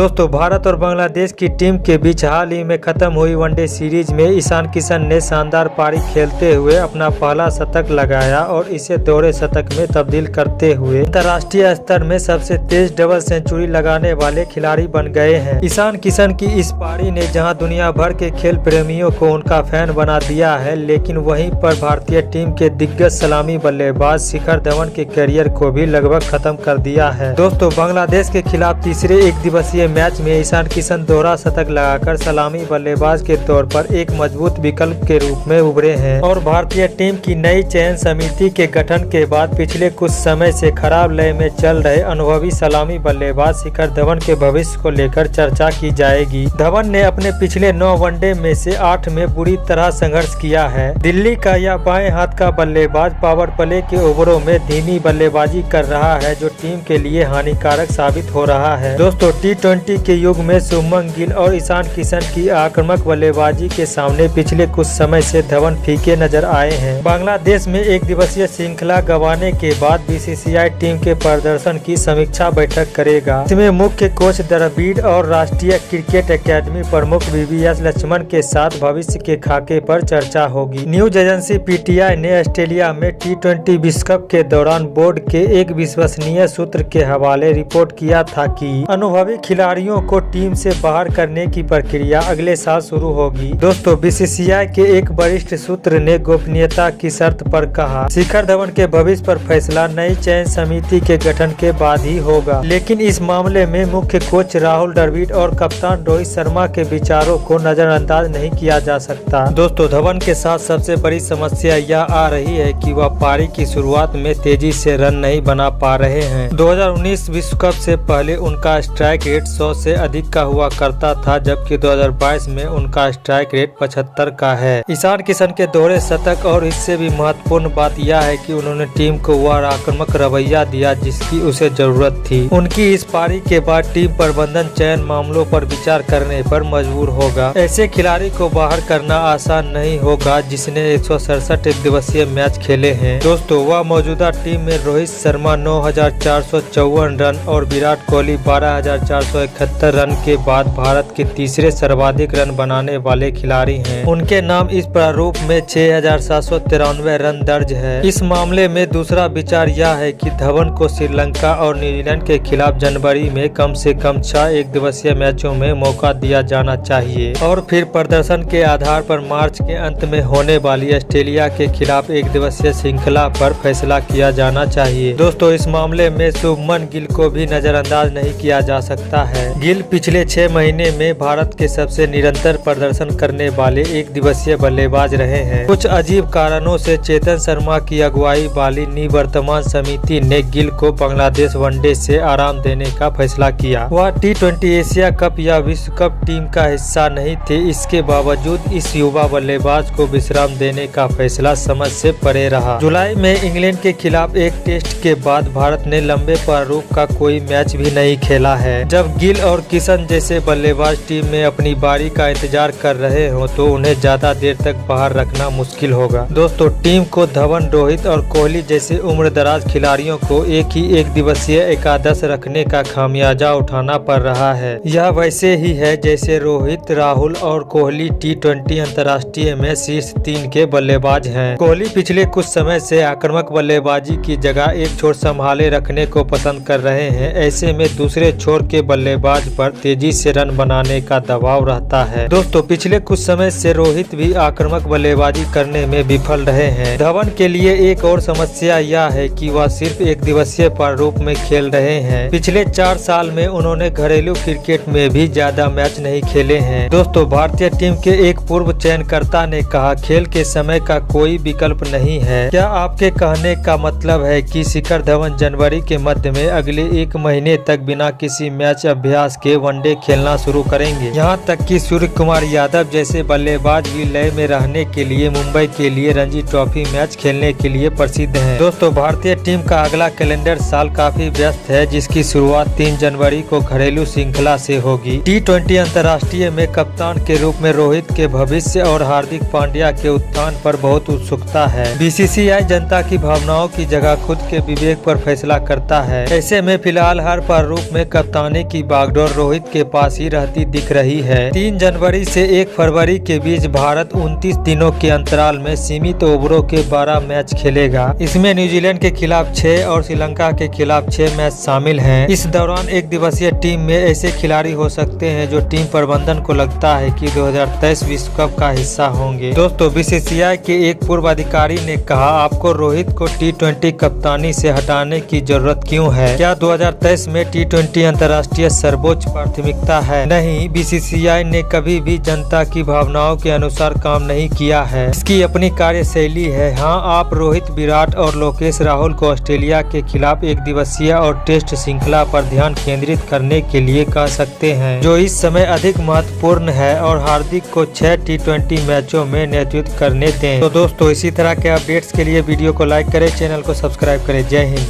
दोस्तों भारत और बांग्लादेश की टीम के बीच हाल ही में खत्म हुई वनडे सीरीज में ईशान किशन ने शानदार पारी खेलते हुए अपना पहला शतक लगाया और इसे दोहरे शतक में तब्दील करते हुए अंतर्राष्ट्रीय स्तर में सबसे तेज डबल सेंचुरी लगाने वाले खिलाड़ी बन गए हैं। ईशान किशन की इस पारी ने जहां दुनिया भर के खेल प्रेमियों को उनका फैन बना दिया है, लेकिन वहीं पर भारतीय टीम के दिग्गज सलामी बल्लेबाज शिखर धवन के करियर को भी लगभग खत्म कर दिया है। दोस्तों बांग्लादेश के खिलाफ तीसरे एक दिवसीय मैच में ईशान किशन दोहरा शतक लगाकर सलामी बल्लेबाज के तौर पर एक मजबूत विकल्प के रूप में उभरे हैं और भारतीय टीम की नई चयन समिति के गठन के बाद पिछले कुछ समय से खराब लय में चल रहे अनुभवी सलामी बल्लेबाज शिखर धवन के भविष्य को लेकर चर्चा की जाएगी। धवन ने अपने पिछले 9 वनडे में से 8 में बुरी तरह संघर्ष किया है। दिल्ली का यह बाएं हाथ का बल्लेबाज पावर प्ले के ओवरों में धीमी बल्लेबाजी कर रहा है, जो टीम के लिए हानिकारक साबित हो रहा है। दोस्तों T20 के युग में शुभमन गिल और ईशान किशन की आक्रामक बल्लेबाजी के सामने पिछले कुछ समय से धवन फीके नजर आए हैं। बांग्लादेश में एक दिवसीय श्रृंखला गंवाने के बाद BCCI टीम के प्रदर्शन की समीक्षा बैठक करेगा। इसमें मुख्य कोच द्रविड़ और राष्ट्रीय क्रिकेट एकेडमी प्रमुख VVS लक्ष्मण के साथ भविष्य के खाके पर चर्चा होगी। न्यूज एजेंसी PTI ने ऑस्ट्रेलिया में T20 विश्व कप के दौरान बोर्ड के एक विश्वसनीय सूत्र के हवाले रिपोर्ट किया था कि अनुभवी खिलाड़ियों को टीम से बाहर करने की प्रक्रिया अगले साल शुरू होगी। दोस्तों BCCI के एक वरिष्ठ सूत्र ने गोपनीयता की शर्त पर कहा, शिखर धवन के भविष्य पर फैसला नई चयन समिति के गठन के बाद ही होगा, लेकिन इस मामले में मुख्य कोच राहुल द्रविड़ और कप्तान रोहित शर्मा के विचारों को नजरअंदाज नहीं किया जा सकता। दोस्तों धवन के साथ सबसे बड़ी समस्या यह आ रही है कि वह पारी की शुरुआत में तेजी से रन नहीं बना पा रहे हैं। 2019 विश्व कप से पहले उनका स्ट्राइक रेट 100 से अधिक का हुआ करता था, जबकि 2022 में उनका स्ट्राइक रेट 75 का है। ईशान किशन के दोहरे शतक और इससे भी महत्वपूर्ण बात यह है कि उन्होंने टीम को वह आक्रामक रवैया दिया जिसकी उसे जरूरत थी। उनकी इस पारी के बाद टीम प्रबंधन चयन मामलों पर विचार करने पर मजबूर होगा। ऐसे खिलाड़ी को बाहर करना आसान नहीं होगा जिसने 167 एक दिवसीय मैच खेले हैं। दोस्तों वह मौजूदा टीम में रोहित शर्मा 9,454 रन और विराट कोहली 12,471 रन के बाद भारत के तीसरे सर्वाधिक रन बनाने वाले खिलाड़ी हैं। उनके नाम इस प्रारूप में 6,793 रन दर्ज है। इस मामले में दूसरा विचार यह है कि धवन को श्रीलंका और न्यूजीलैंड के खिलाफ जनवरी में कम से कम 6 एक दिवसीय मैचों में मौका दिया जाना चाहिए और फिर प्रदर्शन के आधार पर मार्च के अंत में होने वाली ऑस्ट्रेलिया के खिलाफ एक दिवसीय श्रृंखला पर फैसला किया जाना चाहिए। दोस्तों इस मामले में शुभमन गिल को भी नजरअंदाज नहीं किया जा सकता है। गिल पिछले 6 महीने में भारत के सबसे निरंतर प्रदर्शन करने वाले एक दिवसीय बल्लेबाज रहे हैं। कुछ अजीब कारणों से चेतन शर्मा की अगुवाई वाली निवर्तमान समिति ने गिल को बांग्लादेश वनडे से आराम देने का फैसला किया। वह T20 एशिया कप या विश्व कप टीम का हिस्सा नहीं थे। इसके बावजूद इस युवा बल्लेबाज को विश्राम देने का फैसला समझ से परे रहा। जुलाई में इंग्लैंड के खिलाफ एक टेस्ट के बाद भारत ने लंबे प्रारूप का कोई मैच भी नहीं खेला है। जब गिल और किशन जैसे बल्लेबाज टीम में अपनी बारी का इंतजार कर रहे हो तो उन्हें ज्यादा देर तक बाहर रखना मुश्किल होगा। दोस्तों टीम को धवन, रोहित और कोहली जैसे उम्रदराज खिलाड़ियों को एक दिवसीय एकादश रखने का खामियाजा उठाना पड़ रहा है। यह वैसे ही है जैसे रोहित, राहुल और कोहली T20 अंतर्राष्ट्रीय में शीर्ष 3 के बल्लेबाज हैं। कोहली पिछले कुछ समय से आक्रामक बल्लेबाजी की जगह एक छोर संभाले रखने को पसंद कर रहे हैं। ऐसे में दूसरे छोर के बल्लेबाज पर तेजी से रन बनाने का दबाव रहता है। दोस्तों पिछले कुछ समय से रोहित भी आक्रामक बल्लेबाजी करने में विफल रहे हैं। धवन के लिए एक और समस्या यह है कि वह सिर्फ एक दिवसीय प्रारूप में खेल रहे हैं। पिछले 4 साल में उन्होंने घरेलू क्रिकेट में भी ज्यादा मैच नहीं खेले हैं। दोस्तों भारतीय टीम के एक पूर्व चयनकर्ता ने कहा, खेल के समय का कोई विकल्प नहीं है। क्या आपके कहने का मतलब है कि शिखर धवन जनवरी के मध्य में अगले 1 महीने तक बिना किसी मैच अभ्यास के वनडे खेलना शुरू करेंगे? यहाँ तक कि सूर्य कुमार यादव जैसे बल्लेबाज भी लय में रहने के लिए मुंबई के लिए रणजी ट्रॉफी मैच खेलने के लिए प्रसिद्ध हैं। दोस्तों भारतीय टीम का अगला कैलेंडर साल काफी व्यस्त है, जिसकी शुरुआत 3 जनवरी को घरेलू श्रृंखला से होगी। T20 अंतर्राष्ट्रीय में कप्तान के रूप में रोहित के भविष्य और हार्दिक पांड्या के उत्थान पर बहुत उत्सुकता है। BCCI जनता की भावनाओं की जगह खुद के विवेक पर फैसला करता है। ऐसे में फिलहाल हर प्रारूप में कप्तानी की बागडोर रोहित के पास ही रहती दिख रही है। 3 जनवरी से 1 फरवरी के बीच भारत 29 दिनों के अंतराल में सीमित ओवरों के 12 मैच खेलेगा। इसमें न्यूजीलैंड के खिलाफ 6 और श्रीलंका के खिलाफ 6 मैच शामिल हैं। इस दौरान एक दिवसीय टीम में ऐसे खिलाड़ी हो सकते हैं जो टीम प्रबंधन को लगता है कि 2023 विश्व कप का हिस्सा होंगे। दोस्तों, बीसीसीआई के एक पूर्व अधिकारी ने कहा, आपको रोहित को T20 कप्तानी से हटाने की जरूरत क्यों है? क्या 2023 में T20 अंतर्राष्ट्रीय सर्वोच्च प्राथमिकता है? नहीं, बीसीसीआई ने कभी भी जनता की भावनाओं के अनुसार काम नहीं किया है। इसकी अपनी कार्यशैली है। हाँ, आप रोहित, विराट और लोकेश राहुल को ऑस्ट्रेलिया के खिलाफ एक दिवसीय और टेस्ट श्रृंखला पर ध्यान केंद्रित करने के लिए कह सकते हैं, जो इस समय अधिक महत्वपूर्ण है, और हार्दिक को 6 T20 मैचों में नेतृत्व करने दें। तो दोस्तों, इसी तरह के अपडेट्स के लिए वीडियो को लाइक करें, चैनल को सब्सक्राइब करें। जय हिंद।